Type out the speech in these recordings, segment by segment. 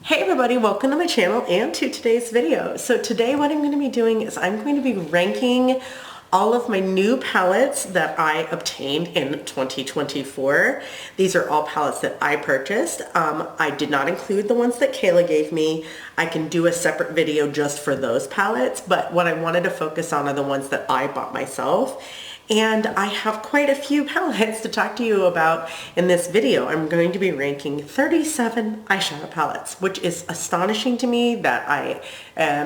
Hey everybody, welcome to my channel and to today's video. So today what I'm going to be doing is I'm going to be ranking all of my new palettes that I obtained in 2024. These are all palettes that I purchased. I did not include the ones that Kayla gave me. I can do a separate video just for those palettes, but what I wanted to focus on are the ones that I bought myself. And I have quite a few palettes to talk to you about in this video. I'm going to be ranking 37 eyeshadow palettes, which is astonishing to me that I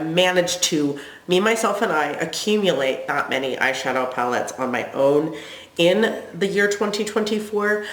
managed to, myself and I, accumulate that many eyeshadow palettes on my own in the year 2024.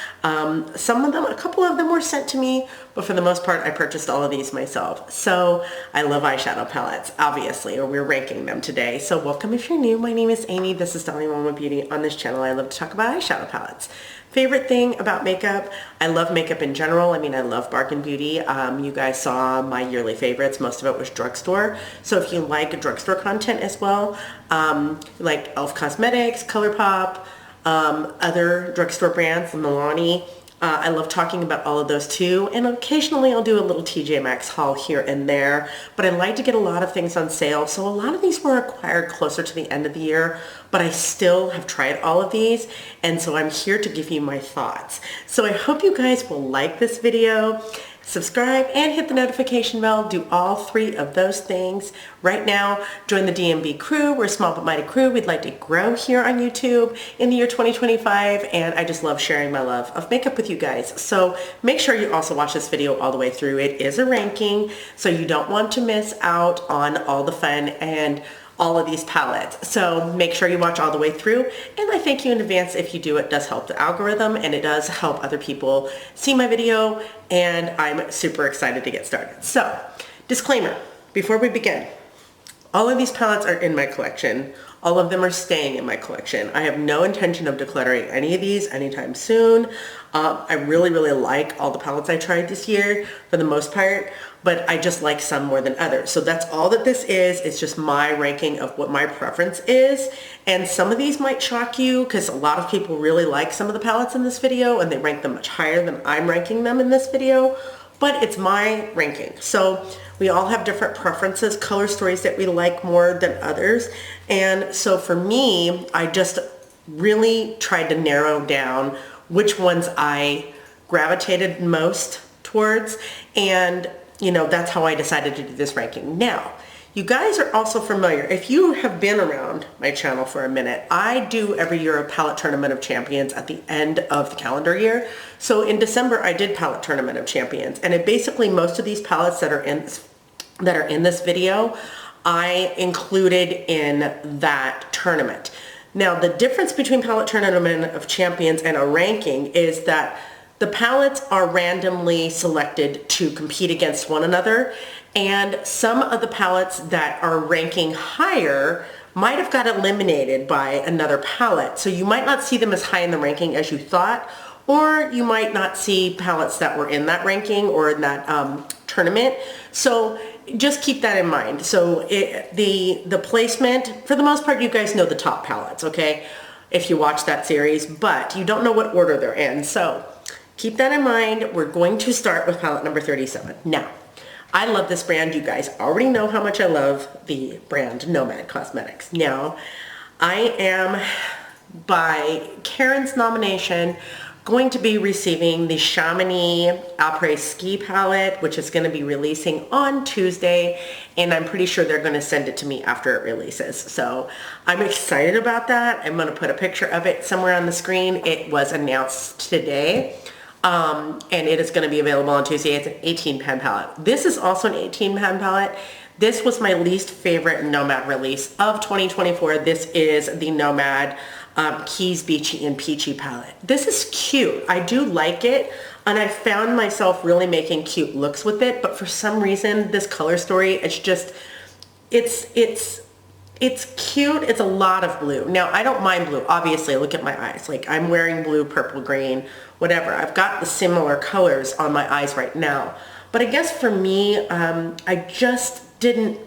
Some of them, a couple of them were sent to me, but for the most part, I purchased all of these myself. So I love eyeshadow palettes, obviously, or we're ranking them today. So welcome if you're new. My name is Amy. This is Dolly Mama Beauty. On this channel, I love to talk about eyeshadow palettes. Favorite thing about makeup, I love makeup in general. I mean, I love Bargain Beauty. You guys saw my yearly favorites. Most of it was drugstore. So if you like drugstore content as well, like e.l.f. Cosmetics, ColourPop, other drugstore brands, Milani. I love talking about all of those too, and occasionally I'll do a little TJ Maxx haul here and there, but I like to get a lot of things on sale, so a lot of these were acquired closer to the end of the year, but I still have tried all of these, and so I'm here to give you my thoughts. So I hope you guys will like this video, subscribe, and hit the notification bell. Do all three of those things right now. Join the DMB crew. We're a small but mighty crew. We'd like to grow here on YouTube in the year 2025, and I just love sharing my love of makeup with you guys. So make sure you also watch this video all the way through. It is a ranking, so you don't want to miss out on all the fun and all of these palettes. So make sure you watch all the way through, and I thank you in advance if you do. It does help the algorithm, and it does help other people see my video, and I'm super excited to get started. So, disclaimer, before we begin, all of these palettes are in my collection. All of them are staying in my collection. I have no intention of decluttering any of these anytime soon. I really like all the palettes I tried this year for the most part, but I just like some more than others. So that's all that this is. It's just my ranking of what my preference is. And some of these might shock you because a lot of people really like some of the palettes in this video and they rank them much higher than I'm ranking them in this video, but it's my ranking. So we all have different preferences, color stories that we like more than others. And so for me, I just really tried to narrow down which ones I gravitated most towards. And, you know, that's how I decided to do this ranking. Now, you guys are also familiar, if you have been around my channel for a minute, I do every year a palette tournament of champions at the end of the calendar year. So in December, I did palette tournament of champions, and it basically, most of these palettes that are in this video, I included in that tournament. Now, the difference between palette tournament of champions and a ranking is that the palettes are randomly selected to compete against one another, and some of the palettes that are ranking higher might have got eliminated by another palette. So you might not see them as high in the ranking as you thought, or you might not see palettes that were in that ranking or in that tournament. So just keep that in mind. So the placement, for the most part, you guys know the top palettes, okay? If you watch that series, but you don't know what order they're in. So keep that in mind. We're going to start with palette number 37. Now, I love this brand. You guys already know how much I love the brand Nomad Cosmetics. Now, I am, by Karen's nomination, going to be receiving the Chamonix Après Ski palette, which is going to be releasing on Tuesday, and I'm pretty sure they're going to send it to me after it releases. So I'm excited about that. I'm going to put a picture of it somewhere on the screen. It was announced today. And it is going to be available on Tuesday. It's an 18 pan palette. This is also an 18 pan palette. This was my least favorite Nomad release of 2024. This is the Nomad Keys Beachy and Peachy palette. This is cute. I do like it, and I found myself really making cute looks with it, but for some reason, this color story, it's just, it's cute. It's a lot of blue. Now, I don't mind blue. Obviously, look at my eyes. Like, I'm wearing blue, purple, green, whatever. I've got the similar colors on my eyes right now. But I guess for me, this just didn't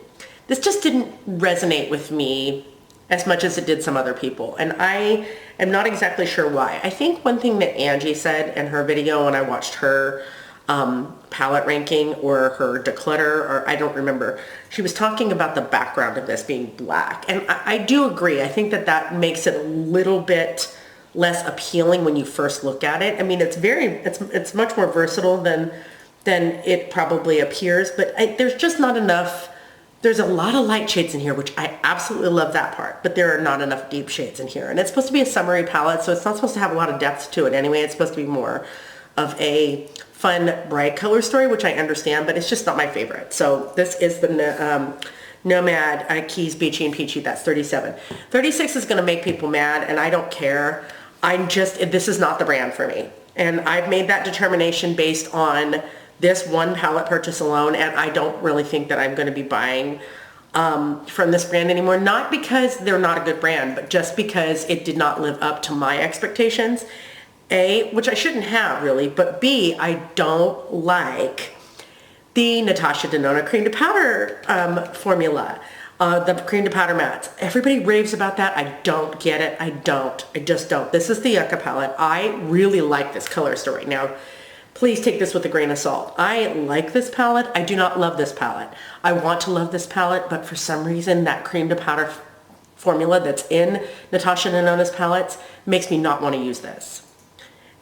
resonate with me as much as it did some other people. And I am not exactly sure why. I think one thing that Angie said in her video when I watched her palette ranking or her declutter, or I don't remember. She was talking about the background of this being black. And I do agree. I think that that makes it a little bit less appealing when you first look at it. I mean, it's much more versatile than it probably appears, but there's just not enough. There's a lot of light shades in here, which I absolutely love that part, but there are not enough deep shades in here. And it's supposed to be a summery palette, so it's not supposed to have a lot of depth to it anyway. It's supposed to be more of a fun, bright color story, which I understand, but it's just not my favorite. So this is the Nomad Keys Beachy and Peachy. That's 37. 36 is going to make people mad, and I don't care. This is not the brand for me. And I've made that determination based on this one palette purchase alone, and I don't really think that I'm going to be buying from this brand anymore. Not because they're not a good brand, but just because it did not live up to my expectations. A, which I shouldn't have really, but B, I don't like the Natasha Denona cream to powder formula, the cream to powder mattes. Everybody raves about that. I don't get it. I just don't. This is the Yucca palette. I really like this color story. Now, please take this with a grain of salt. I like this palette. I do not love this palette. I want to love this palette, but for some reason that cream to powder formula that's in Natasha Denona's palettes makes me not want to use this.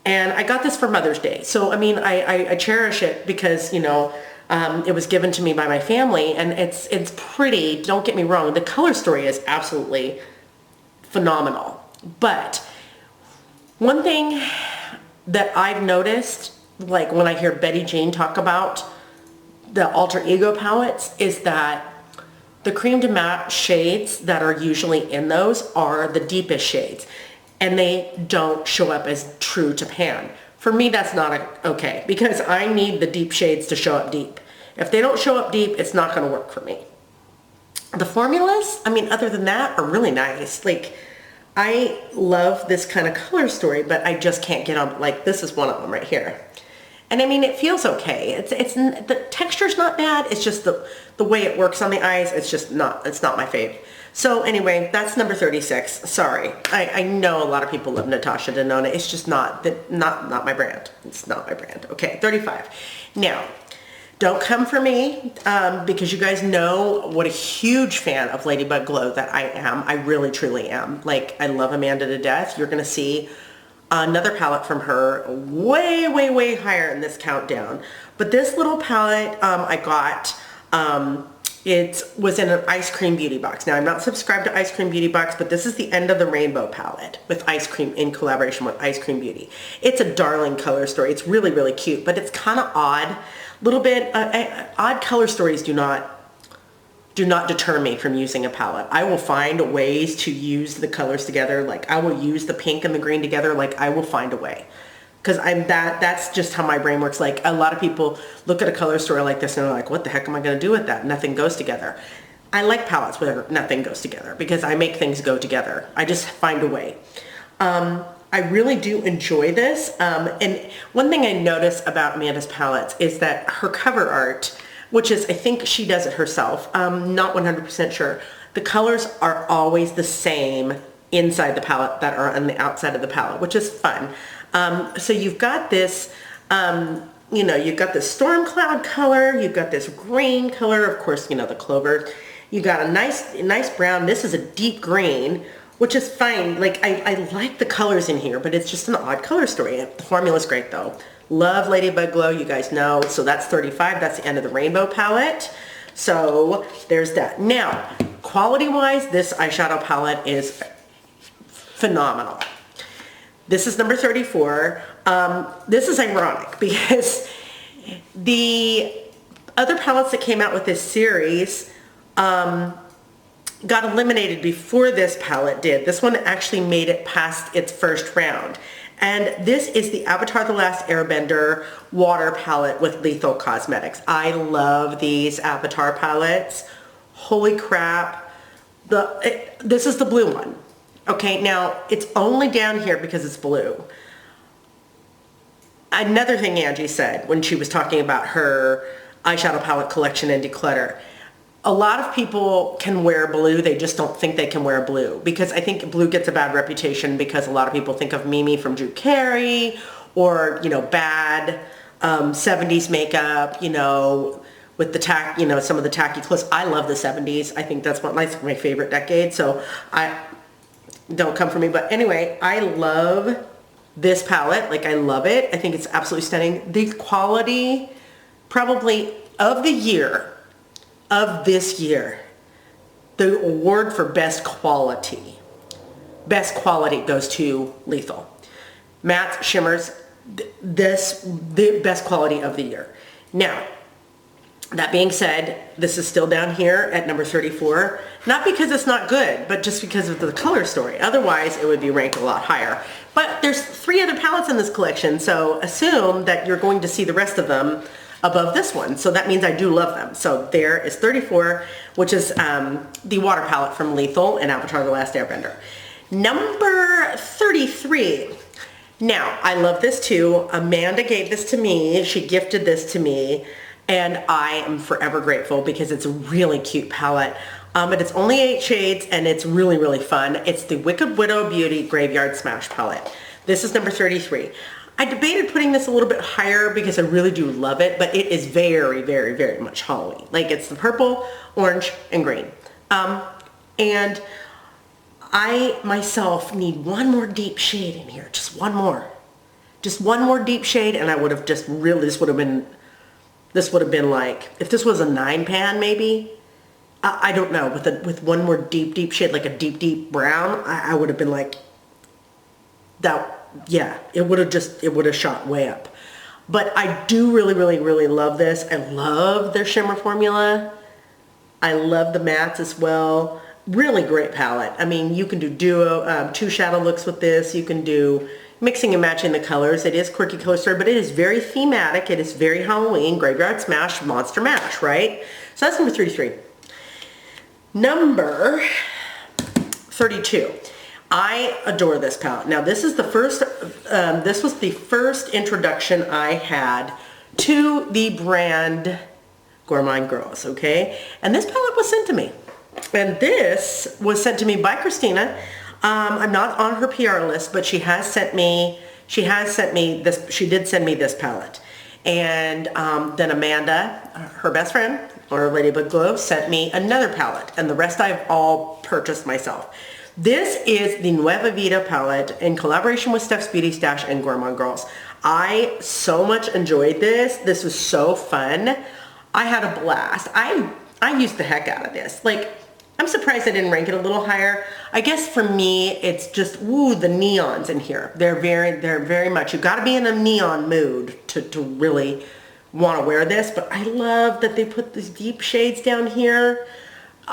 And I got this for Mother's Day. So, I mean, I cherish it because, you know, it was given to me by my family, and it's pretty. Don't get me wrong. The color story is absolutely phenomenal. But one thing that I've noticed, like when I hear Betty Jane talk about the alter ego palettes, is that the cream to matte shades that are usually in those are the deepest shades, and they don't show up as true to pan. For me, that's not okay, because I need the deep shades to show up deep. If they don't show up deep, it's not going to work for me. The formulas, I mean, other than that, are really nice. Like, I love this kind of color story, but I just can't get on, like, this is one of them right here. And I mean, it feels okay. The texture's not bad. It's just the way it works on the eyes. It's not my fave. So anyway, that's number 36. Sorry. I know a lot of people love Natasha Denona. It's just not my brand. It's not my brand. Okay, 35. Now, don't come for me because you guys know what a huge fan of Ladybug Glow that I am. I really, truly am. Like, I love Amanda to death. You're going to see another palette from her way, way, way higher in this countdown. But this little palette I got, it was in an Ice Cream Beauty box. Now, I'm not subscribed to Ice Cream Beauty box, but this is the End of the Rainbow palette with Ice Cream, in collaboration with Ice Cream Beauty. It's a darling color story. It's really, really cute, but it's kind of odd. Little bit, odd color stories do not deter me from using a palette. I will find ways to use the colors together. Like, I will use the pink and the green together. Like, I will find a way. Because that's just how my brain works. Like, a lot of people look at a color story like this and they're like, what the heck am I going to do with that? Nothing goes together. I like palettes where nothing goes together because I make things go together. I just find a way. I really do enjoy this. And one thing I notice about Amanda's palettes is that her cover art, which is, I think she does it herself, not 100% sure, the colors are always the same inside the palette that are on the outside of the palette, which is fun. So you've got this, you know, you've got this storm cloud color, you've got this green color, of course, you know, the clover. You got a nice brown. This is a deep green, which is fine. Like, I like the colors in here, but it's just an odd color story. The formula's great though. Love Ladybug Glow, you guys know. So that's 35. That's the End of the Rainbow palette. So there's that. Now, quality-wise, this eyeshadow palette is phenomenal. This is number 34. This is ironic because the other palettes that came out with this series got eliminated before this palette did. This one actually made it past its first round. And this is the Avatar: The Last Airbender water palette with Lethal Cosmetics. I love these Avatar palettes. Holy crap. This is the blue one. Okay, now it's only down here because it's blue. Another thing Angie said when she was talking about her eyeshadow palette collection and declutter, a lot of people can wear blue, they just don't think they can wear blue, because I think blue gets a bad reputation because a lot of people think of Mimi from Drew Carey, or, you know, bad 70s makeup, you know, with the tack, you know, some of the tacky clothes. I love the 70s. I think that's my favorite decade. So don't come for me. But anyway, I love this palette. Like, I love it. I think it's absolutely stunning. The quality probably of the year, of this year, the award for best quality goes to Lethal. Matte shimmers, the best quality of the year. Now, that being said, this is still down here at number 34, not because it's not good, but just because of the color story. Otherwise, it would be ranked a lot higher. But there's 3 other palettes in this collection, so assume that you're going to see the rest of them above this one. So that means I do love them. So there is 34, which is the water palette from Lethal and Avatar: The Last Airbender. Number 33. Now, I love this too. Amanda gave this to me. She gifted this to me, and I am forever grateful because it's a really cute palette. But it's only 8 shades, and it's really, really fun. It's the Wicked Widow Beauty Graveyard Smash palette. This is number 33. I debated putting this a little bit higher because I really do love it, but it is very, very, very much Halloween. Like, it's the purple, orange, and green. And I myself need one more deep shade in here, just one more. Just one more deep shade, and I would have just really, this would have been like, if this was a 9 pan maybe, I don't know, with one more deep shade, like a deep brown, I would have been like, that, yeah, it would have shot way up. But I do really, really, really love this. I love their shimmer formula. I love the mattes as well. Really great palette. I mean, you can do duo, 2 shadow looks with this. You can do mixing and matching the colors. It is quirky color story, but it is very thematic. It is very Halloween, Graveyard Smash, Monster Mash, right? So that's number 33. Number 32. I adore this palette. Now, this is the first, this was the first introduction I had to the brand Gourmand Girls, okay? And this palette was sent to me. And this was sent to me by Christina. I'm not on her PR list, but she has sent me this, she did send me this palette. And then Amanda, her best friend, or Ladybug Glow, sent me another palette. And the rest I've all purchased myself. This is the Nueva Vida palette in collaboration with Steph's Beauty Stash and Gourmand Girls. I so much enjoyed this. This was so fun. I had a blast. I used the heck out of this. Like, I'm surprised I didn't rank it a little higher. I guess for me, it's just, ooh, the neons in here. They're very much, you gotta be in a neon mood to really want to wear this, but I love that they put these deep shades down here.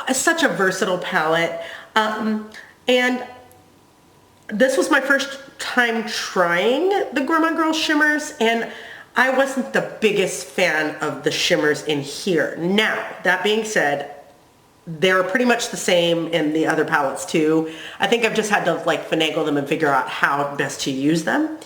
It's such a versatile palette. And this was my first time trying the Gourmand Girls shimmers, and I wasn't the biggest fan of the shimmers in here. Now, that being said, they're pretty much the same in the other palettes too. I think I've just had to like finagle them and figure out how best to use them.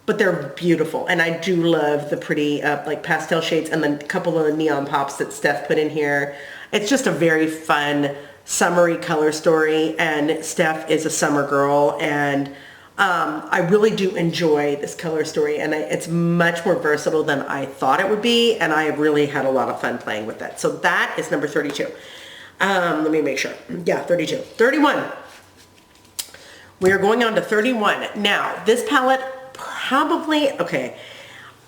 But they're beautiful, and I do love the pretty like pastel shades and then a couple of the neon pops that Steph put in here. It's just a very fun, summery color story, and Steph is a summer girl, and I really do enjoy this color story, and it's much more versatile than I thought it would be, and I really had a lot of fun playing with it. So that is number 32. Let me make sure. Yeah, 32. 31. We are going on to 31. Now, this palette probably, okay,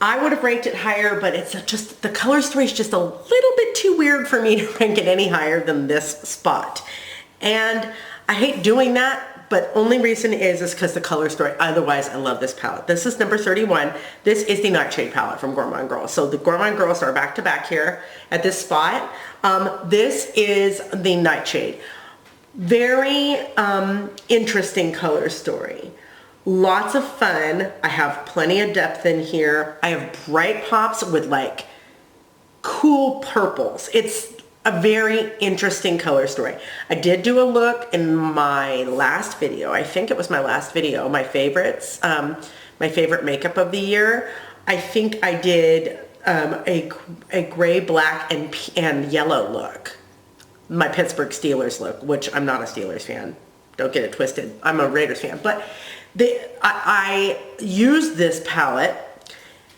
I would have ranked it higher, but it's just, the color story is just a little bit too weird for me to rank it any higher than this spot. And I hate doing that, but only reason is because the color story. Otherwise, I love this palette. This is number 31. This is the Nightshade palette from Gourmand Girls. So the Gourmand Girls are back to back here at this spot. This is the Nightshade. Very interesting color story. Lots of fun. I have plenty of depth in here. I have bright pops with like cool purples. It's a very interesting color story. I did do a look in my last video. I think it was my last video, my favorites, my favorite makeup of the year. I think I did a gray, black, and yellow look. My Pittsburgh Steelers look, which I'm not a Steelers fan. Don't get it twisted. I'm a Raiders fan. But I used this palette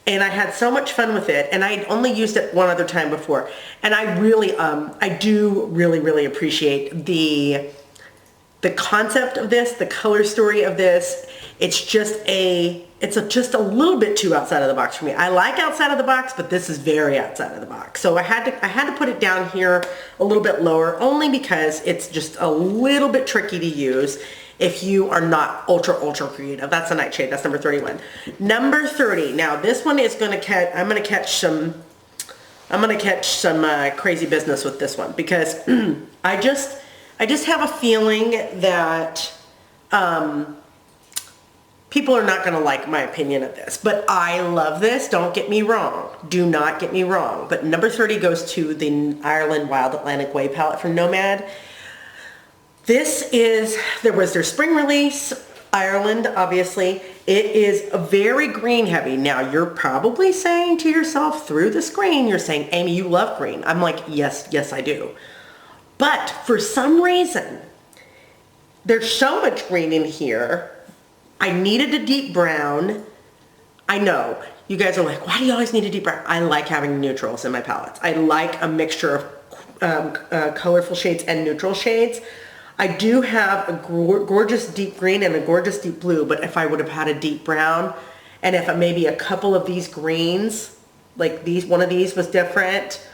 And I had so much fun with it, and I'd only used it one other time before. And I really, I do really appreciate the concept of this, the color story of this. It's just just a little bit too outside of the box for me. I like outside of the box, but this is very outside of the box. So I had to put it down here a little bit lower, only because it's just a little bit tricky to use if you are not ultra creative. That's a nightshade. That's number 31. Number 30. Now this one is going to catch. I'm going to catch some crazy business with this one, because I just have a feeling that people are not going to like my opinion of this, but I love this. Don't get me wrong. Do not get me wrong. But number 30 goes to the Ireland Wild Atlantic Way palette from Nomad. There was their spring release, Ireland, obviously. It is very green heavy. Now, you're probably saying to yourself through the screen, you're saying, Amy, you love green. I'm like, yes, I do. But for some reason, there's so much green in here. I needed a deep brown. I know, you guys are like, why do you always need a deep brown? I like having neutrals in my palettes. I like a mixture of colorful shades and neutral shades. I do have a gorgeous deep green and a gorgeous deep blue, but if I would have had a deep brown, and if maybe a couple of these greens, like one of these was different,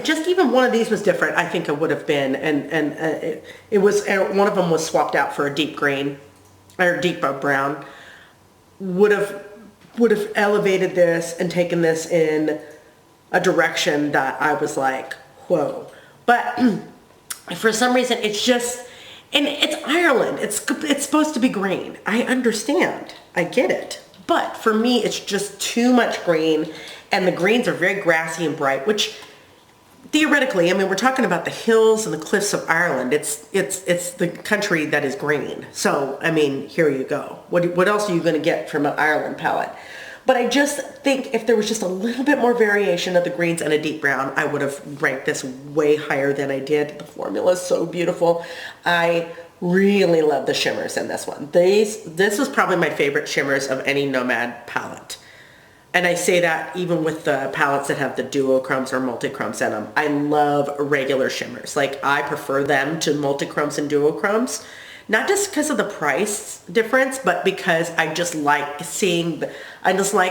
just even one of these was different, I think it would have been, and it was, one of them was swapped out for a deep green, or deep brown, would have elevated this and taken this in a direction that I was like, whoa. But for some reason, it's just, and it's Ireland. It's supposed to be green. I understand. I get it. But for me, it's just too much green, and the greens are very grassy and bright, which theoretically, I mean, we're talking about the hills and the cliffs of Ireland. It's the country that is green. So, I mean, here you go. What else are you going to get from an Ireland palette? But I just think if there was just a little bit more variation of the greens and a deep brown, I would have ranked this way higher than I did. The formula is so beautiful. I really love the shimmers in this one. This is probably my favorite shimmers of any Nomad palette. And I say that even with the palettes that have the duochromes or multichromes in them. I love regular shimmers. Like, I prefer them to multichromes and duochromes. Not just because of the price difference, but because I just like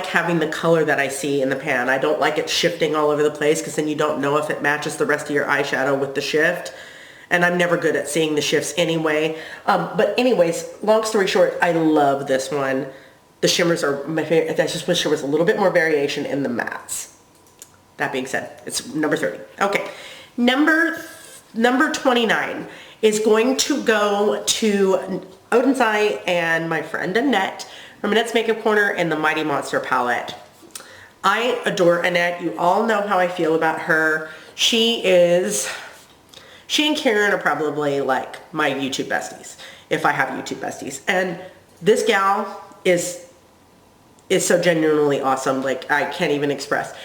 having the color that I see in the pan. I don't like it shifting all over the place, because then you don't know if it matches the rest of your eyeshadow with the shift. And I'm never good at seeing the shifts anyway. But anyways, long story short, I love this one. The shimmers are my favorite. I just wish there was a little bit more variation in the mattes. That being said, it's number 30. Okay, number 29 is going to go to Odin's Eye and my friend Annette from Annette's Makeup Corner in the Mighty Monster palette. I adore Annette. You all know how I feel about her. She and Karen are probably like my YouTube besties, if I have YouTube besties. And this gal is so genuinely awesome. Like, I can't even express.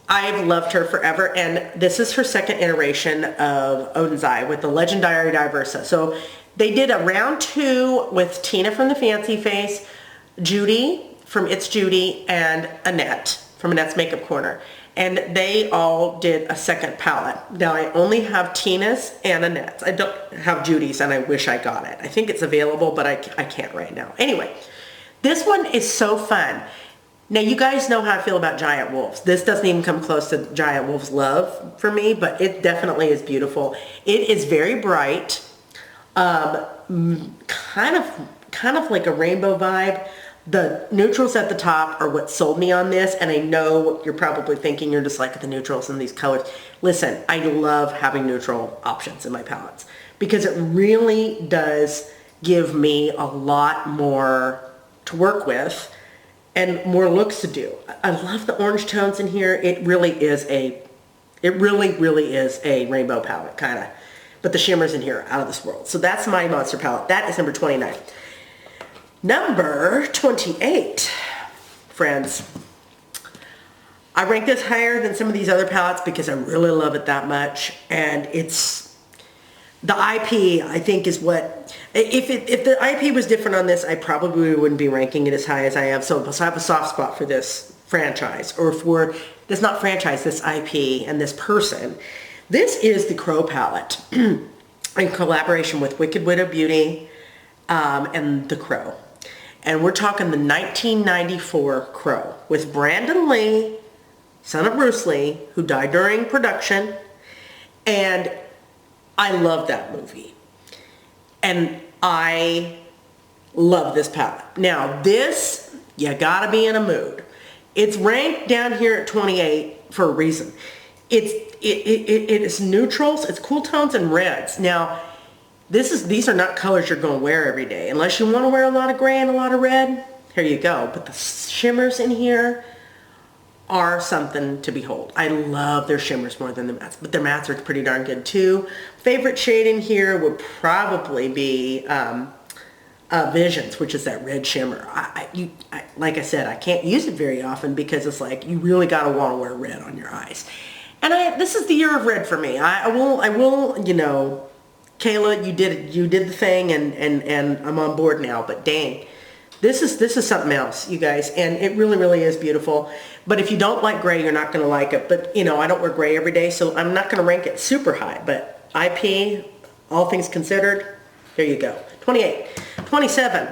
I've loved her forever, and this is her second iteration of Odin's Eye with the Legendary Diversa. So they did a round 2 with Tina from the Fancy Face, Judy from It's Judy, and Annette from Annette's Makeup Corner. And they all did a second palette. Now, I only have Tina's and Annette's. I don't have Judy's, and I wish I got it. I think it's available, but I can't right now. Anyway, this one is so fun. Now, you guys know how I feel about Giant Wolves. This doesn't even come close to Giant Wolves Love for me, but it definitely is beautiful. It is very bright, kind of like a rainbow vibe. The neutrals at the top are what sold me on this, and I know you're probably thinking, you're just like, the neutrals in these colors. Listen, I love having neutral options in my palettes, because it really does give me a lot more to work with and more looks to do. I love the orange tones in here. It really is a rainbow palette, kind of. But the shimmers in here are out of this world. So that's my monster palette. That is number 29. Number 28, friends. I rank this higher than some of these other palettes because I really love it that much. And The IP, I think, is what, if the IP was different on this, I probably wouldn't be ranking it as high as I have. So I have a soft spot for this franchise, or for this, not franchise, this IP and this person. This is the Crow palette in collaboration with Wicked Widow Beauty and the Crow. And we're talking the 1994 Crow with Brandon Lee, son of Bruce Lee, who died during production. And I love that movie. And I love this palette. Now this, you gotta be in a mood. It's ranked down here at 28 for a reason. It is neutrals, it's cool tones and reds. Now, these are not colors you're going to wear every day. Unless you want to wear a lot of gray and a lot of red, here you go. But the shimmers in here are something to behold. I love their shimmers more than the mattes, but their mattes are pretty darn good too. Favorite shade in here would probably be Visions, which is that red shimmer. Like I said, I can't use it very often because it's like you really got to want to wear red on your eyes. And this is the year of red for me. I will, you know, Kayla, you did the thing, and I'm on board now. But dang, this is something else, you guys, and it really is beautiful. But if you don't like gray, you're not going to like it. But you know, I don't wear gray every day, so I'm not going to rank it super high. But IP, all things considered, here you go. 28, 27.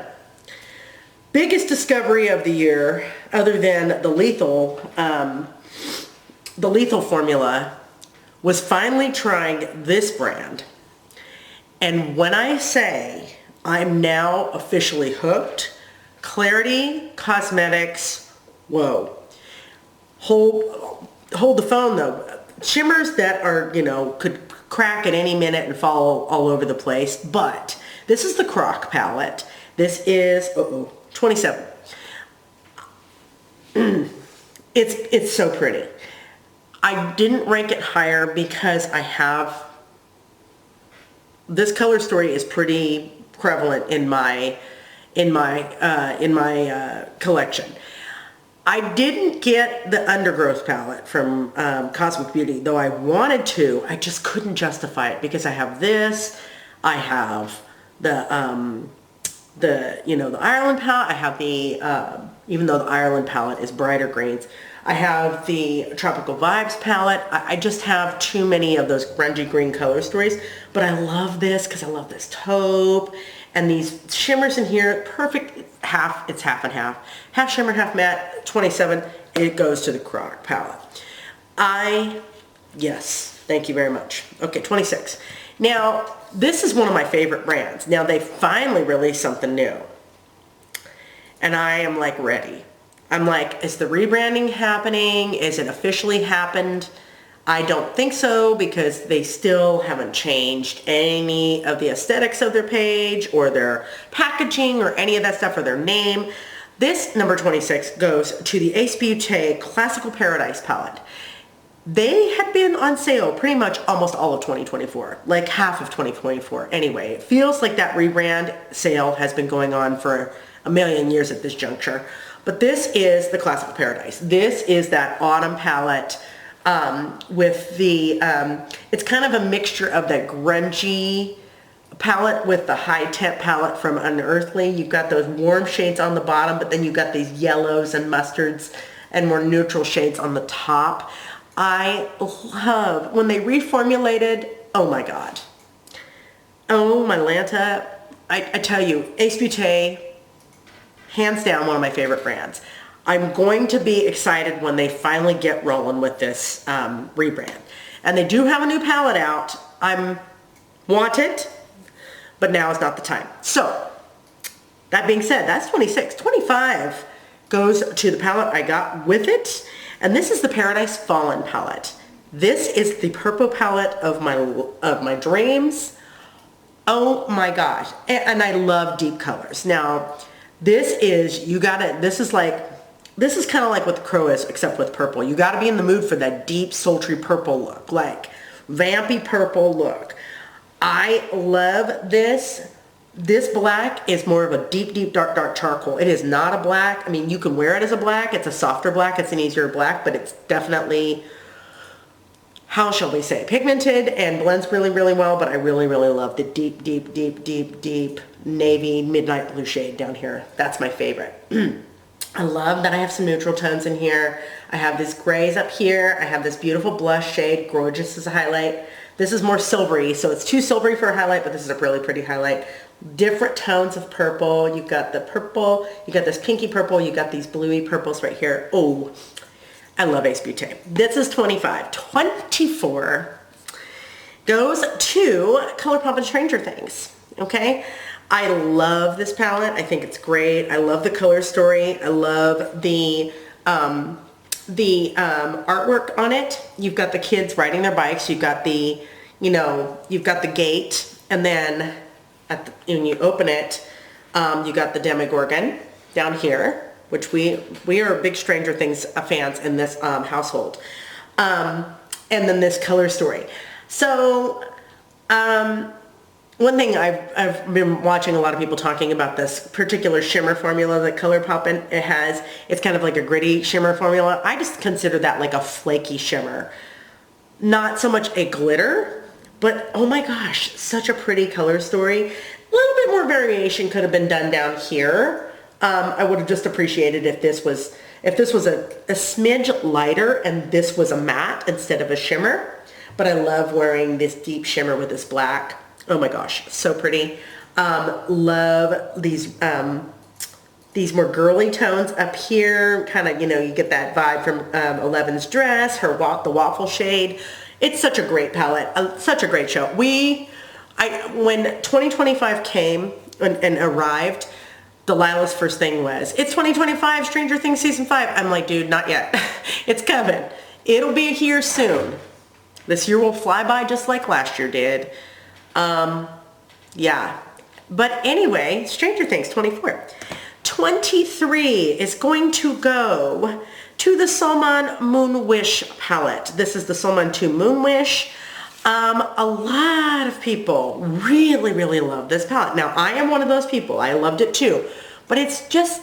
Biggest discovery of the year, other than the lethal formula, was finally trying this brand. And when I say I'm now officially hooked, Clarity Cosmetics, whoa. Hold the phone though. Shimmers that are, you know, could crack at any minute and fall all over the place. But this is the Croc palette. This is, 27. It's so pretty. I didn't rank it higher because I have, this color story is pretty prevalent in my collection. I didn't get the Undergrowth palette from Cosmic Beauty, though I wanted to. I just couldn't justify it because I have this, I have the Ireland palette, I have the, even though the Ireland palette is brighter greens, I have the Tropical Vibes palette. I just have too many of those grungy green color stories, but I love this because I love this taupe and these shimmers in here. Perfect. It's half and half. Half shimmer, half matte. 27. It goes to the Croc palette. Yes, thank you very much. Okay, 26. Now, this is one of my favorite brands. Now, they finally released something new. And I am like ready. I'm like, is the rebranding happening? Is it officially happened? I don't think so because they still haven't changed any of the aesthetics of their page or their packaging or any of that stuff or their name. This number 26 goes to the Ace Beauté Classical Paradise palette. They had been on sale pretty much almost all of 2024, like half of 2024 anyway. It feels like that rebrand sale has been going on for a million years at this juncture. But this is the Classical Paradise. This is that autumn palette with the, it's kind of a mixture of that grungy palette with the high temp palette from Unearthly. You've got those warm shades on the bottom, but then you've got these yellows and mustards and more neutral shades on the top. I love when they reformulated. Oh my God. Oh my Lanta. I tell you, Ace Beauté, hands down one of my favorite brands. I'm going to be excited when they finally get rolling with this rebrand. And they do have a new palette out. I want it, but now is not the time. So, that being said, that's 26. 25 goes to the palette I got with it. And this is the Paradise Fallen palette. This is the purple palette of my dreams. Oh my gosh. And I love deep colors. Now, this is kind of like what the Crow is, except with purple. You got to be in the mood for that deep, sultry purple look, like vampy purple look. I love this. This black is more of a deep, dark charcoal. It is not a black. I mean, you can wear it as a black. It's a softer black. It's an easier black, but it's definitely how shall we say, pigmented and blends really, really well, but I really, really love the deep, deep, deep, deep, deep navy midnight blue shade down here. That's my favorite. I love that I have some neutral tones in here. I have these grays up here. I have this beautiful blush shade, gorgeous as a highlight. This is more silvery, so it's too silvery for a highlight, but this is a really pretty highlight. Different tones of purple. You've got the purple, you got this pinky purple, you got these bluey purples right here. Oh, I love Ace Beauté. This is 25. 24 goes to ColourPop and Stranger Things, okay? I love this palette. I think it's great. I love the color story. I love the artwork on it. You've got the kids riding their bikes. You've got the, you've got the gate, and then when you open it, you got the Demogorgon down here, which we are big Stranger Things fans in this household. And then this color story. So, one thing I've been watching a lot of people talking about this particular shimmer formula that ColourPop it has. It's kind of like a gritty shimmer formula. I just consider that like a flaky shimmer. Not so much a glitter, but oh my gosh, such a pretty color story. A little bit more variation could have been done down here. I would have just appreciated if this was a smidge lighter and this was a matte instead of a shimmer. But I love wearing this deep shimmer with this black. Oh my gosh, so pretty. Love these more girly tones up here. Kind of, you get that vibe from Eleven's dress, the waffle shade. It's such a great palette, such a great show. When 2025 came and arrived, Delilah's first thing was, it's 2025, Stranger Things Season 5. I'm like, dude, not yet. It's coming. It'll be here soon. This year will fly by just like last year did. Yeah. But anyway, Stranger Things 24. 23 is going to go to the Solman Moon Wish palette. This is the Solman 2 Moon Wish. A lot of people really, really love this palette. Now, I am one of those people. I loved it too. But it's just,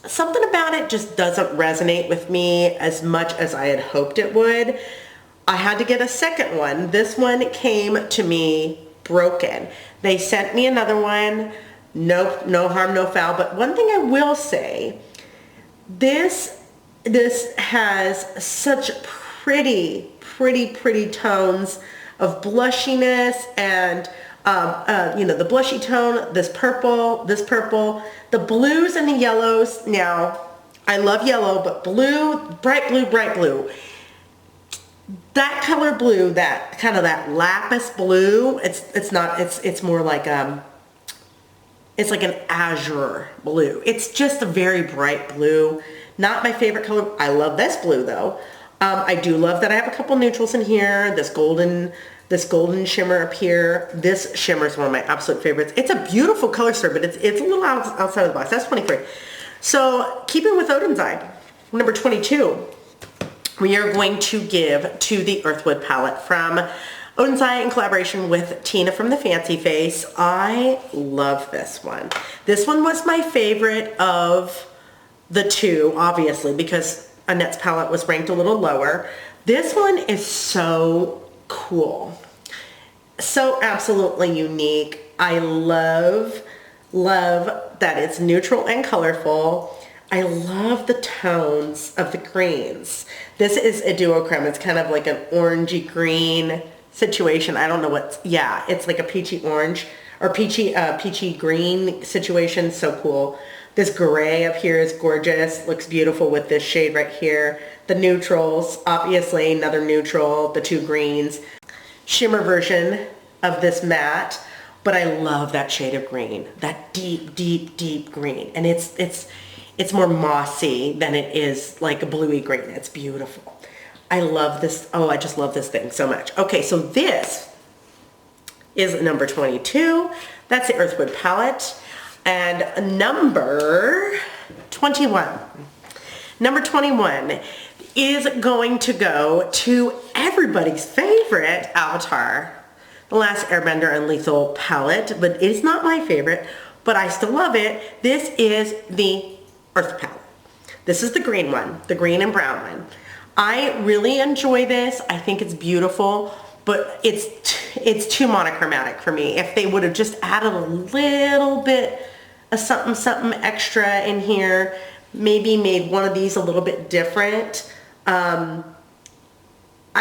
something about it just doesn't resonate with me as much as I had hoped it would. I had to get a second one. This one came to me broken. They sent me another one. No harm, no foul. But one thing I will say, this has such pretty tones of blushiness and the blushy tone, this purple, the blues and the yellows. Now, I love yellow, but blue, bright blue. That color blue, that kind of that lapis blue, it's more like it's like an azure blue. It's just a very bright blue. Not my favorite color. I love this blue though. I do love that I have a couple neutrals in here. This golden shimmer up here. This shimmer is one of my absolute favorites. It's a beautiful color story, but it's a little outside of the box. That's 23. So keeping with Odin's Eye, number 22. We are going to give to the Earthwood palette from Odin's Eye in collaboration with Tina from the Fancy Face. I love this one. This one was my favorite of the two, obviously, because Annette's palette was ranked a little lower. This one is so cool. So absolutely unique. I love that it's neutral and colorful. I love the tones of the greens. This is a duochrome. It's kind of like an orangey green situation. I don't know it's like a peachy orange or peachy green situation. So cool. This gray up here is gorgeous. Looks beautiful with this shade right here. The neutrals, obviously another neutral, the two greens. Shimmer version of this matte, but I love that shade of green. That deep green. And it's more mossy than it is like a bluey green. It's beautiful. I love this. Oh, I just love this thing so much. Okay, so this is number 22. That's the Earthwood palette. And number 21. Number 21 is going to go to everybody's favorite Avatar, The Last Airbender and Lethal palette, but it's not my favorite, but I still love it. This is the Earth palette. This is the green one, the green and brown one. I really enjoy this. I think it's beautiful, but it's too monochromatic for me. If they would have just added a little bit of something extra in here, maybe made one of these a little bit different. I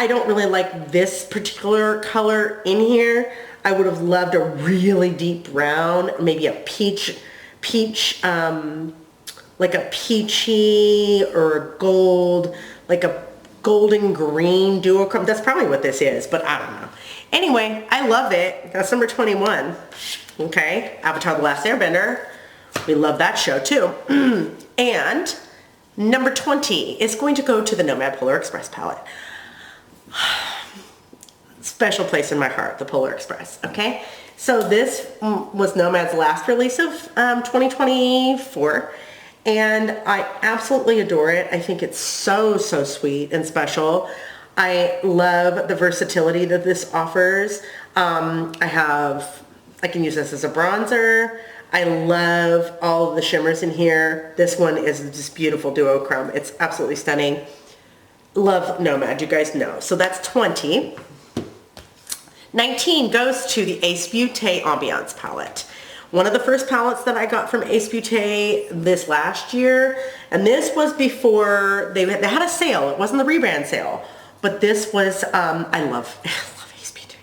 don't really like this particular color in here. I would have loved a really deep brown, maybe a peach, like a peachy or a gold, like a golden green duochrome. That's probably what this is, but I don't know. Anyway, I love it. That's number 21. Okay, Avatar: The Last Airbender. We love that show too. And number 20 is going to go to the Nomad Polar Express palette. Special place in my heart, the Polar Express, okay? So this was Nomad's last release of 2024, and I absolutely adore it. I think it's so sweet and special. I love the versatility that this offers. I can use this as a bronzer. I love all of the shimmers in here. This one is just beautiful duochrome. It's absolutely stunning. Love Nomad, you guys know. So that's 20. 19 goes to the Ace Beauté Ambiance palette. One of the first palettes that I got from Ace Beauté this last year, and this was before they had a sale. It wasn't the rebrand sale, but this was, I love Ace Beauté.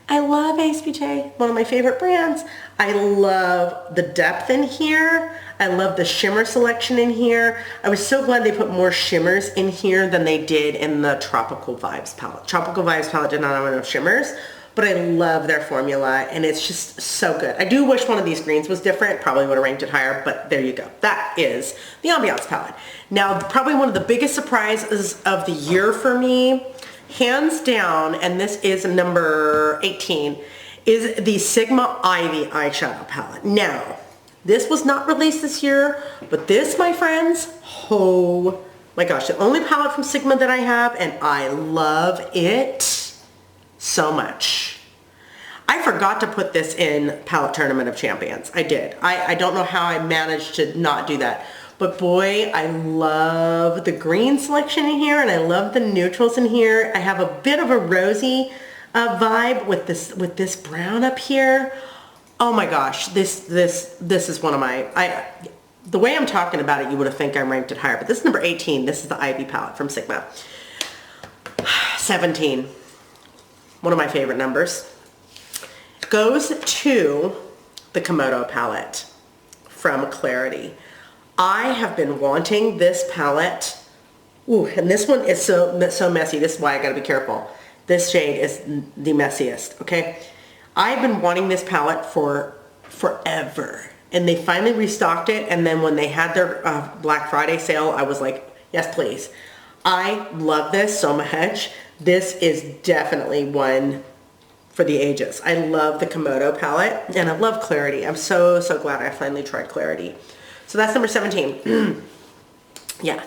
I love Ace Beauté, one of my favorite brands. I love the depth in here. I love the shimmer selection in here. I was so glad they put more shimmers in here than they did in the Tropical Vibes palette. Tropical Vibes palette did not have enough shimmers, but I love their formula, and it's just so good. I do wish one of these greens was different. Probably would have ranked it higher, but there you go. That is the Ambiance palette. Now, probably one of the biggest surprises of the year for me, hands down, and this is number 18, is the Sigma Ivy eyeshadow palette. Now, this was not released this year, but this, my friends, oh my gosh, the only palette from Sigma that I have, and I love it so much. I forgot to put this in Palette Tournament of Champions. I did. I don't know how I managed to not do that. But boy, I love the green selection in here, and I love the neutrals in here. I have a bit of a rosy vibe with this brown up here. Oh my gosh, this is one of my, the way I'm talking about it, you would have think I ranked it higher, but this is number 18. This is the Ivy palette from Sigma. 17, one of my favorite numbers, goes to the Komodo palette from Clarity. I have been wanting this palette. Ooh, and this one is so messy. This is why I gotta be careful. This shade is the messiest, okay? I've been wanting this palette for forever, and they finally restocked it, and then when they had their Black Friday sale, I was like, yes please. I love this so much. This is definitely one for the ages. I love the Komodo palette, and I love Clarity. I'm so glad I finally tried Clarity. So that's number 17. Yeah.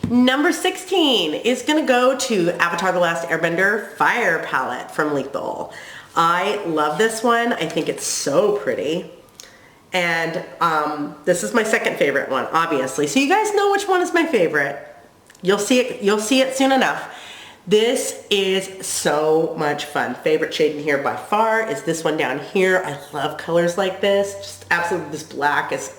Number 16 is gonna go to Avatar: The Last Airbender Fire palette from Lethal. I love this one. I think it's so pretty. And this is my second favorite one, obviously. So you guys know which one is my favorite. You'll see it soon enough. This is so much fun. Favorite shade in here by far is this one down here. I love colors like this. Just absolutely, this black is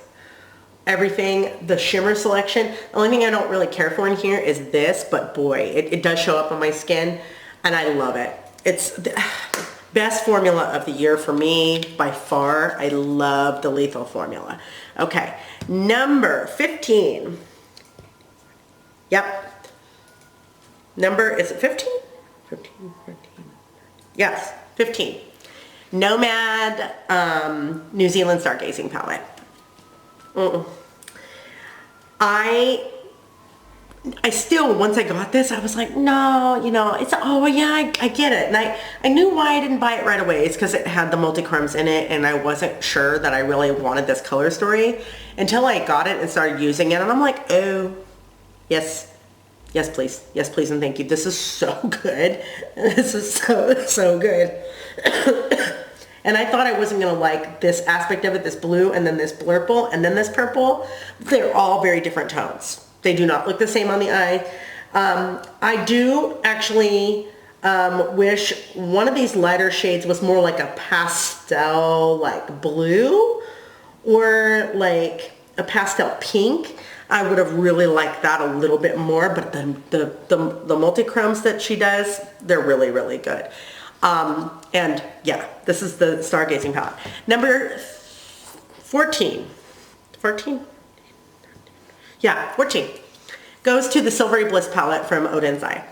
everything. The shimmer selection. The only thing I don't really care for in here is this, but boy, it does show up on my skin, and I love it. It's the best formula of the year for me by far. I love the Lethal formula. Okay, number 15. Yep. Is it 15? 15, 14. Yes, 15. Nomad New Zealand Stargazing palette. I still, once I got this, I was like, no, you know, it's, oh yeah, I get it. And I knew why I didn't buy it right away. It's because it had the multi-chromes in it, and I wasn't sure that I really wanted this color story until I got it and started using it. And I'm like, oh, yes, please. Yes, please, and thank you. This is so good. This is so good. And I thought I wasn't going to like this aspect of it, this blue, and then this blurple, and then this purple. They're all very different tones. They do not look the same on the eye. I do actually wish one of these lighter shades was more like a pastel, like blue, or like a pastel pink. I would have really liked that a little bit more, but the multi-chromes that she does, they're really, really good. And yeah, this is the Stargazing palette. Number 14. 14? Yeah, 14. Goes to the Silvery Bliss palette from Odin's Eye.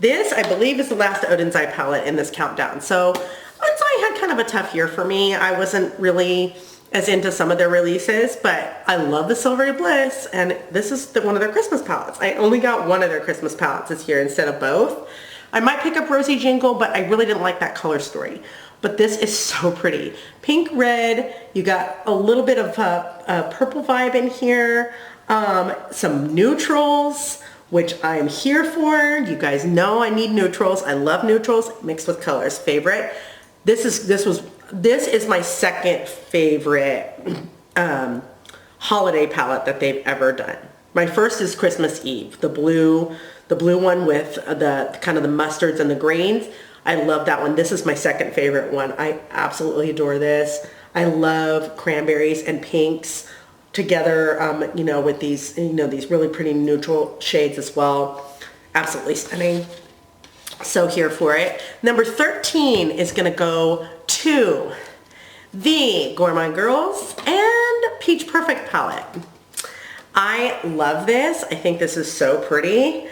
This, I believe, is the last Odin's Eye palette in this countdown. So Odin's Eye had kind of a tough year for me. I wasn't really as into some of their releases, but I love the Silvery Bliss, and this is one of their Christmas palettes. I only got one of their Christmas palettes this year instead of both. I might pick up Rosy Jingle, but I really didn't like that color story. But this is so pretty. Pink, red, you got a little bit of a purple vibe in here, some neutrals, which I'm here for. You guys know I need neutrals. I love neutrals mixed with colors. Favorite. This is my second favorite holiday palette that they've ever done. My first is Christmas Eve, the blue one with the kind of the mustards and the greens. I love that one. This is my second favorite one. I absolutely adore this. I love cranberries and pinks together, you know, with these, you know, these really pretty neutral shades as well. Absolutely stunning. So here for it. Number 13 is going to go to the Gourmand Girls and Peach Perfect palette. I love this. I think this is so pretty.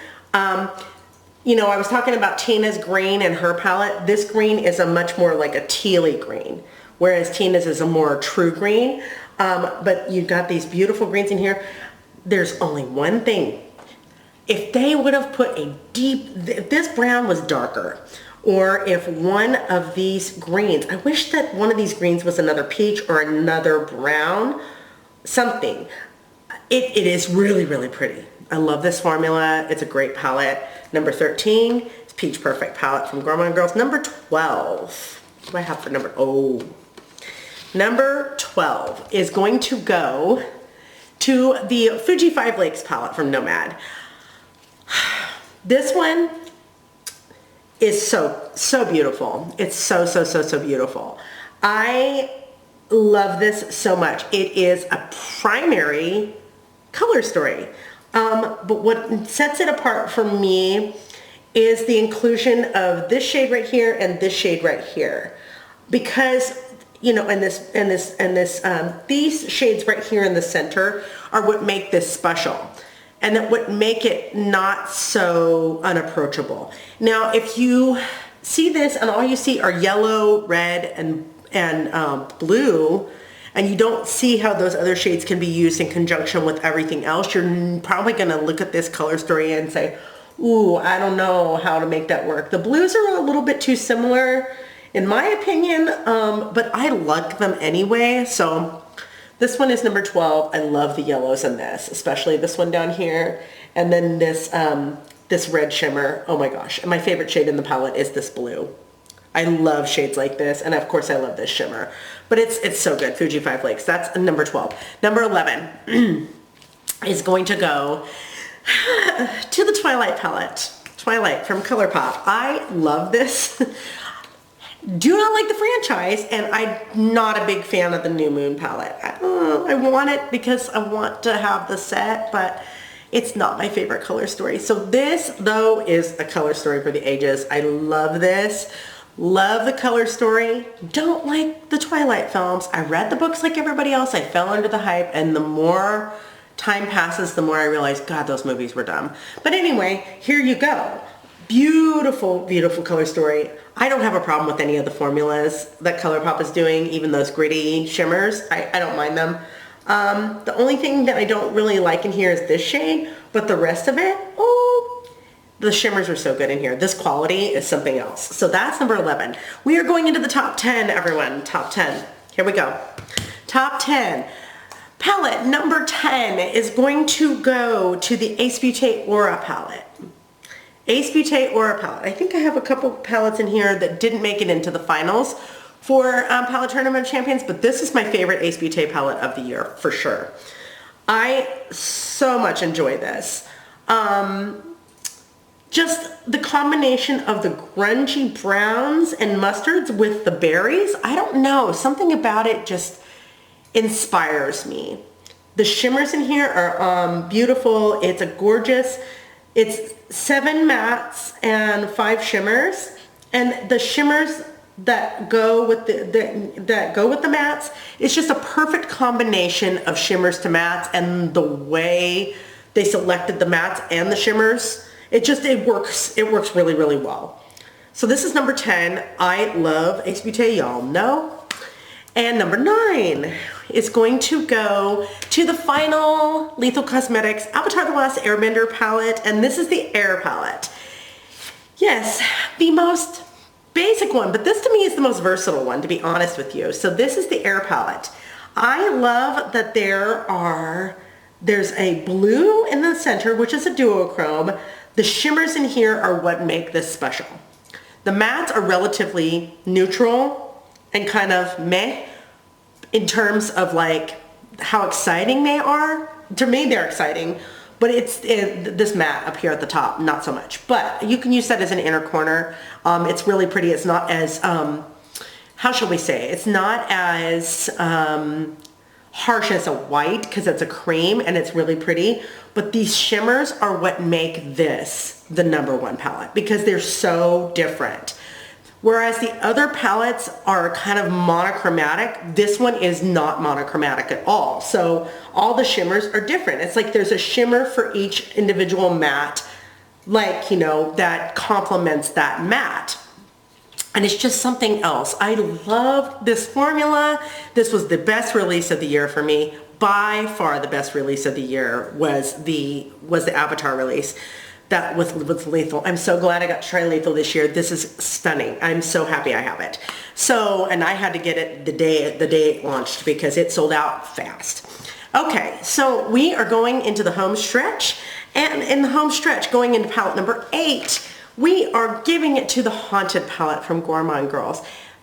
You know, I was talking about Tina's green and her palette. This green is a much more like a tealy green, whereas Tina's is a more true green. But you've got these beautiful greens in here. There's only one thing. If they would have put if this brown was darker, or if one of these greens, I wish that one of these greens was another peach or another brown, something. It is really, really pretty. I love this formula. It's a great palette. Number 13 is Peach Perfect palette from Gourmand Girls. Number 12, what do I have for number 12 is going to go to the Fuji Five Lakes palette from Nomad. This one is so beautiful. It's so beautiful. I love this so much. It is a primary color story. But what sets it apart for me is the inclusion of this shade right here and this shade right here. Because, you know, these shades right here in the center are what make this special. And that would make it not so unapproachable. Now, if you see this and all you see are yellow, red, and blue, and you don't see how those other shades can be used in conjunction with everything else, you're probably going to look at this color story and say, ooh, I don't know how to make that work. The blues are a little bit too similar, in my opinion, but I like them anyway. So this one is number 12. I love the yellows in this, especially this one down here. And then this, this red shimmer. Oh my gosh. And my favorite shade in the palette is this blue. I love shades like this. And of course I love this shimmer. But it's so good. Fuji Five Lakes. That's number 12. Number 11 is going to go to the Twilight palette. Twilight from ColourPop. I love this. Do not like the franchise, and I'm not a big fan of the New Moon palette. I want it because I want to have the set, but it's not my favorite color story. So this, though, is a color story for the ages. I love this. Love the color story. Don't like the Twilight films. I read the books like everybody else. I fell under the hype, and the more time passes, the more I realize, God, those movies were dumb. But anyway, here you go. Beautiful, beautiful color story. I don't have a problem with any of the formulas that ColourPop is doing, even those gritty shimmers. I don't mind them. The only thing that I don't really like in here is this shade, but the rest of it, oh, the shimmers are so good in here. This quality is something else. So that's number 11. We are going into the top 10, everyone. Top 10. Here we go. Top 10. Palette number 10 is going to go to the Ace Beauté Aura palette. Ace Beauté Aura palette. I think I have a couple palettes in here that didn't make it into the finals for Palette Tournament of Champions, but this is my favorite Ace Beauté palette of the year, for sure. I so much enjoy this. just the combination of the grungy browns and mustards with the berries, I don't know, something about it just inspires me. The shimmers in here are beautiful. It's a gorgeous, it's 7 mattes and 5 shimmers, and the shimmers that go with the mattes, it's just a perfect combination of shimmers to mattes, and the way they selected the mattes and the shimmers, it works really, really well. So this is number 10. I love Ace Beauté, y'all know. And number 9 is going to go to the final Lethal Cosmetics Avatar The Last Airbender palette, and this is the Air palette. Yes, the most basic one, but this to me is the most versatile one, to be honest with you. So this is the Air palette. I love that there's a blue in the center, which is a duochrome. The shimmers in here are what make this special. The mattes are relatively neutral and kind of meh in terms of like how exciting they are. To me, they're exciting, but it's this matte up here at the top, not so much. But you can use that as an inner corner. It's really pretty. It's not as, how shall we say, it's not as harsh as a white because it's a cream and it's really pretty. But these shimmers are what make this the #1 palette because they're so different. Whereas the other palettes are kind of monochromatic, this one is not monochromatic at all. So all the shimmers are different. It's like there's a shimmer for each individual matte, like, you know, that complements that matte. And it's just something else. I love this formula. This was the best release of the year for me. By far the best release of the year was the Avatar release. That was Lethal. I'm so glad I got to try Lethal this year. This is stunning. I'm so happy I have it. So, and I had to get it the day it launched because it sold out fast. Okay, so we are going into the home stretch, and in the home stretch, going into palette number 8, we are giving it to the Haunted palette from Gourmand Girls.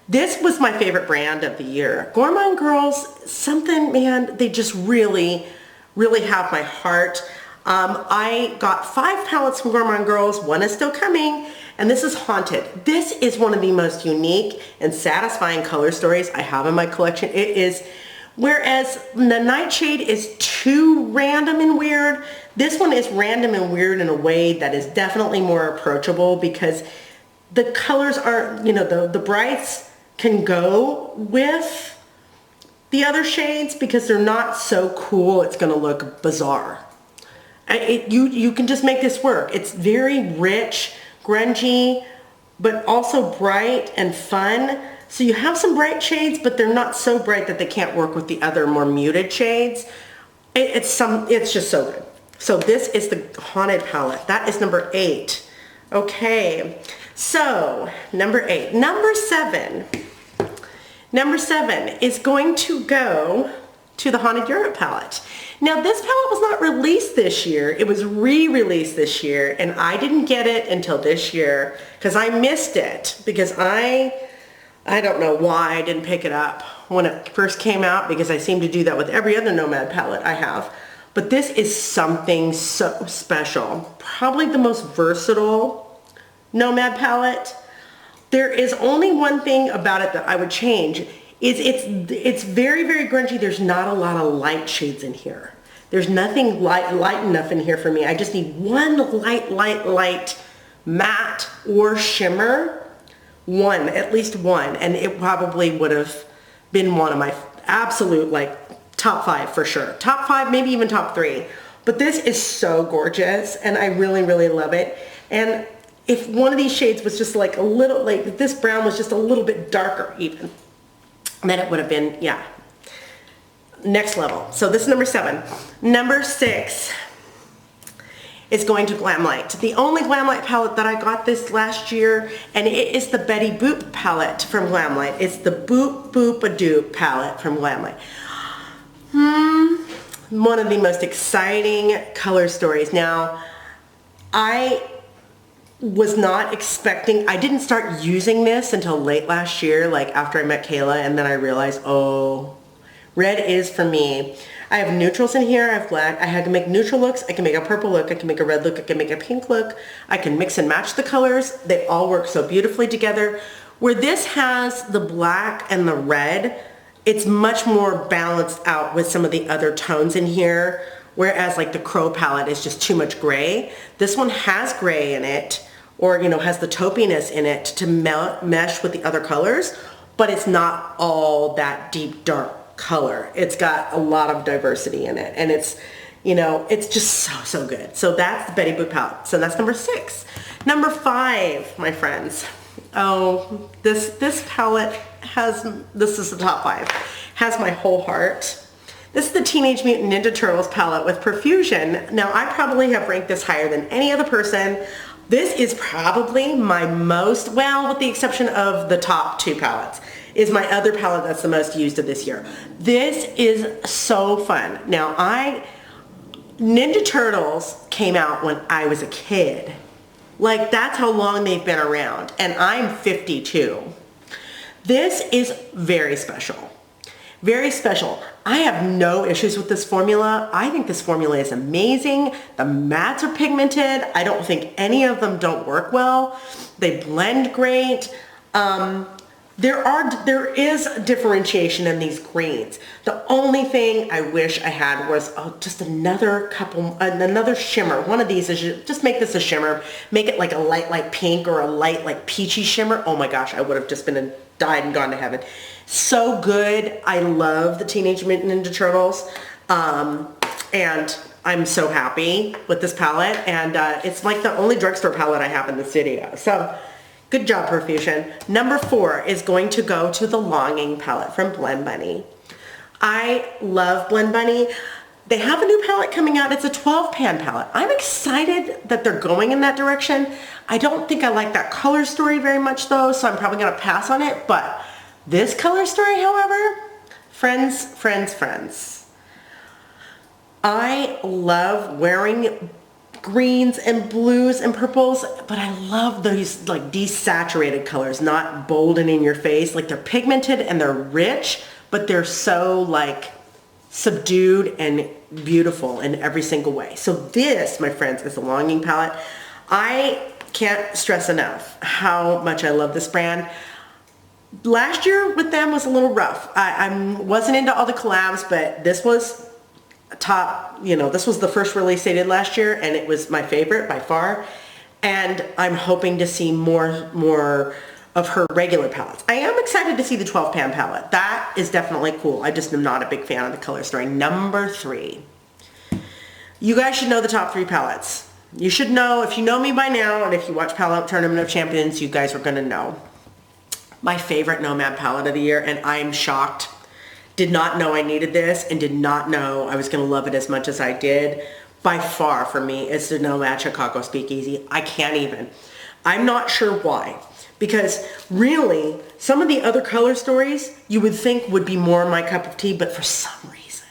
This was my favorite brand of the year. Gourmand Girls, something, man, they just really, really have my heart. I got 5 palettes from Gourmand Girls. 1 is still coming, and this is Haunted. This is one of the most unique and satisfying color stories I have in my collection. It is, whereas the Nightshade is too random and weird, this one is random and weird in a way that is definitely more approachable because the colors aren't, you know, the brights can go with the other shades because they're not so cool it's going to look bizarre. You can just make this work. It's very rich, grungy, but also bright and fun. So you have some bright shades, but they're not so bright that they can't work with the other more muted shades. It's just so good. So this is the Haunted palette. That is number 8. Okay, so number 8. Number 7. Number 7 is going to go to the Haunted Europe palette. Now this palette was not released this year. It was re-released this year, and I didn't get it until this year because I missed it because I don't know why I didn't pick it up when it first came out because I seem to do that with every other Nomad palette I have. But this is something so special. Probably the most versatile Nomad palette. There is only one thing about it that I would change. It's very, very grungy. There's not a lot of light shades in here. There's nothing light enough in here for me. I just need one light matte or shimmer. One, at least one. And it probably would have been one of my absolute like top 5 for sure. Top 5, maybe even top 3. But this is so gorgeous and I really, really love it. And if one of these shades was just like a little, like if this brown was just a little bit darker even, then it would have been, yeah, next level. So this is number 7. Number 6 is going to Glamlight. The only Glamlight palette that I got this last year, and it is the Betty Boop palette from Glamlight. It's the Boop Boop a Doop palette from Glamlight. One of the most exciting color stories. Now, I was not expecting, I didn't start using this until late last year, like after I met Kayla, and then I realized, oh, Red is for me. I have neutrals in here, I have black. I can make neutral looks, I can make a purple look, I can make a red look, I can make a pink look. I can mix and match the colors. They all work so beautifully together. Where this has the black and the red, it's much more balanced out with some of the other tones in here. Whereas like the Crow palette is just too much gray. This one has gray in it, or has the taupiness in it to mesh with the other colors, but it's not all that deep dark color. It's got a lot of diversity in it, and it's it's just so good. So that's the Betty Boop palette. So that's number 6. Number 5, my friends. Oh, this palette this is the top 5, has my whole heart. This is the Teenage Mutant Ninja Turtles palette with Profusion. Now I probably have ranked this higher than any other person. This is probably my most, well, with the exception of the top 2 palettes, is my other palette that's the most used of this year. This is so fun. Now Ninja Turtles came out when I was a kid. Like, that's how long they've been around, and I'm 52. This is very special. Very special. I have no issues with this formula. I think this formula is amazing. The mattes are pigmented. I don't think any of them don't work well. They blend great. There is differentiation in these greens. The only thing I wish I had was just another shimmer. One of these is just make this a shimmer. Make it like a light pink or a light peachy shimmer. Oh my gosh, I would have just died and gone to heaven. So good. I love the Teenage Mutant Ninja Turtles. And I'm so happy with this palette. And it's like the only drugstore palette I have in the studio. So good job, Profusion. Number 4 is going to go to the Longing palette from Blend Bunny. I love Blend Bunny. They have a new palette coming out. It's a 12-pan palette. I'm excited that they're going in that direction. I don't think I like that color story very much though, so I'm probably gonna pass on it. But this color story, however, friends. I love wearing greens and blues and purples, but I love these like desaturated colors, not bolden in your face. Like, they're pigmented and they're rich, but they're so like subdued and beautiful in every single way. So this, my friends, is the Longing palette. I can't stress enough how much I love this brand. Last year with them was a little rough. I wasn't into all the collabs, but this was top, this was the first release they did last year, and it was my favorite by far. And I'm hoping to see more of her regular palettes. I am excited to see the 12-pan palette. That is definitely cool. I just am not a big fan of the color story. Number 3. You guys should know the top 3 palettes. You should know, if you know me by now, and if you watch Palette Tournament of Champions, you guys are gonna know. My favorite Nomad palette of the year, and I am shocked. Did not know I needed this, and did not know I was gonna love it as much as I did. By far, for me, it's the Nomad Chicago Speakeasy. I can't even. I'm not sure why. Because really, some of the other color stories you would think would be more my cup of tea, but for some reason,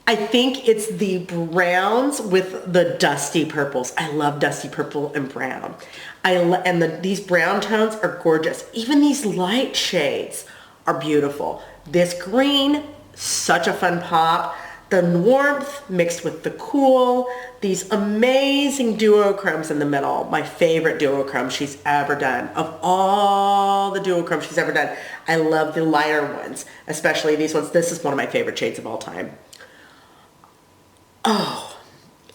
I think it's the browns with the dusty purples. I love dusty purple and brown. These brown tones are gorgeous. Even these light shades are beautiful. This green, such a fun pop. The warmth mixed with the cool, these amazing duochromes in the middle. My favorite duochrome she's ever done. Of all the duochromes she's ever done, I love the lighter ones, especially these ones. This is one of my favorite shades of all time. Oh,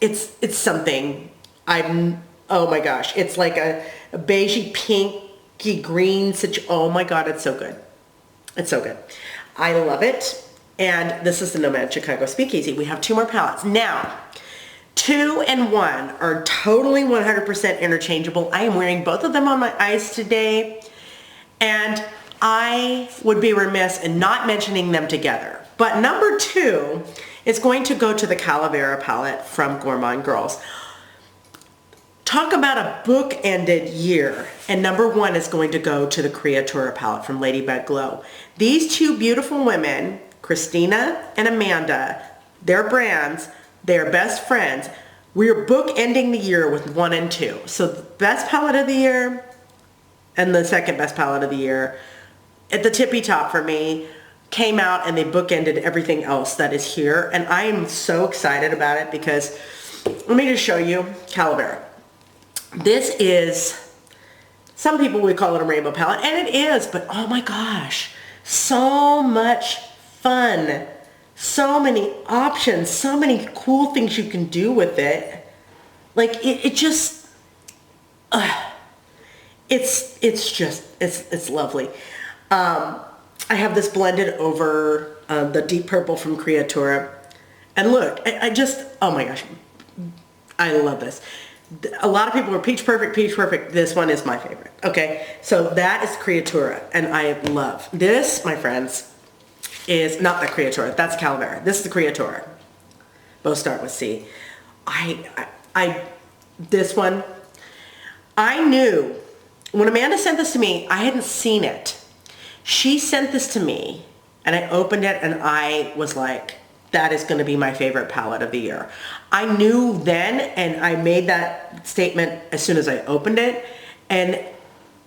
it's something. Oh my gosh, it's like a beigey pinky green. Oh my God, it's so good. It's so good. I love it. And this is the Nomad Chicago Speakeasy. We have 2 more palettes. Now, 2 and 1 are totally 100% interchangeable. I am wearing both of them on my eyes today, and I would be remiss in not mentioning them together. But number 2 is going to go to the Calavera palette from Gourmand Girls. Talk about a book-ended year, and number 1 is going to go to the Creatura palette from Ladybug Glow. These 2 beautiful women, Christina and Amanda, their brands, they're best friends. We're book-ending the year with 1 and 2. So the best palette of the year and the second best palette of the year. At the tippy top for me, came out and they bookended everything else that is here. And I am so excited about it because, let me just show you Calavera. This is, some people would call it a rainbow palette, and it is, but oh my gosh, so much fun. So many options, so many cool things you can do with it. Like it just, it's lovely. I have this blended over the deep purple from Creatura. And look, I just, oh my gosh, I love this. A lot of people are peach perfect, peach perfect. This one is my favorite. Okay, so that is Creatura, and I love this, my friends, is not the Creatura. That's Calavera. This is the Creatura. Both start with C. This one, I knew when Amanda sent this to me, I hadn't seen it. She sent this to me, and I opened it, and I was like, that is going to be my favorite palette of the year. I knew then, and I made that statement as soon as I opened it, and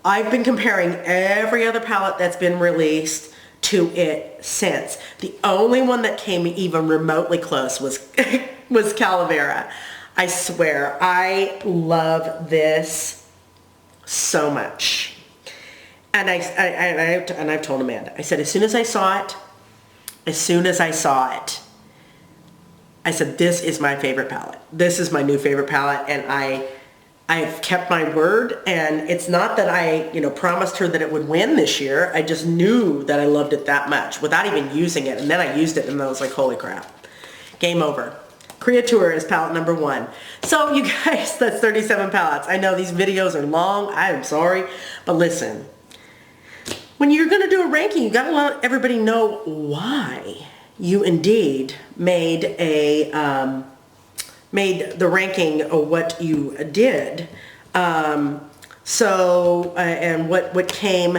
I've been comparing every other palette that's been released to it since. The only one that came even remotely close was was Calavera. I swear, I love this so much. And I've told Amanda, I said, as soon as I saw it, I said, this is my favorite palette. This is my new favorite palette, and I've kept my word. And it's not that I, promised her that it would win this year. I just knew that I loved it that much without even using it. And then I used it, and I was like, holy crap. Game over. Creatura is palette number 1. So you guys, that's 37 palettes. I know these videos are long. I am sorry. But listen, when you're going to do a ranking, you got to let everybody know why you indeed made the ranking of what you did. And what came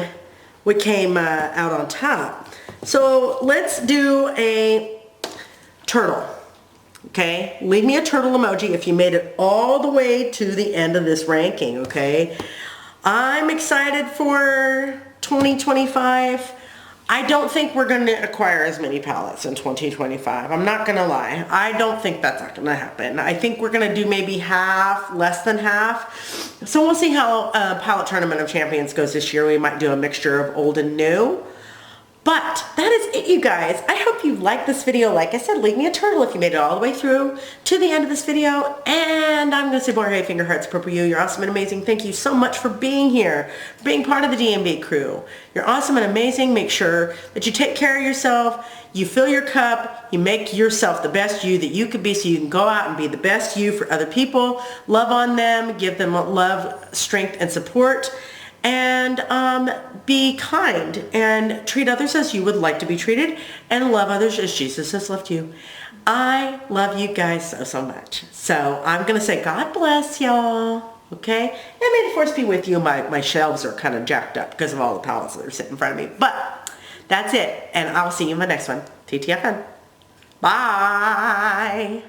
out on top. So let's do a turtle. Okay, leave me a turtle emoji if you made it all the way to the end of this ranking. Okay, I'm excited for 2025. I don't think we're going to acquire as many palettes in 2025. I'm not going to lie. I don't think that's not going to happen. I think we're going to do maybe half, less than half. So we'll see how Palette Tournament of Champions goes this year. We might do a mixture of old and new. But that is it, you guys. I hope you liked this video. Like I said, leave me a turtle if you made it all the way through to the end of this video. And I'm going to say, Borja, finger hearts, purple you. You're awesome and amazing. Thank you so much for being here, for being part of the DMB crew. You're awesome and amazing. Make sure that you take care of yourself. You fill your cup. You make yourself the best you that you could be so you can go out and be the best you for other people. Love on them. Give them love, strength, and support. And be kind and treat others as you would like to be treated, and love others as Jesus has loved you. I love you guys so much. So I'm going to say God bless y'all. Okay? And may the force be with you. My shelves are kind of jacked up because of all the palettes that are sitting in front of me. But that's it. And I'll see you in the next one. TTFN. Bye.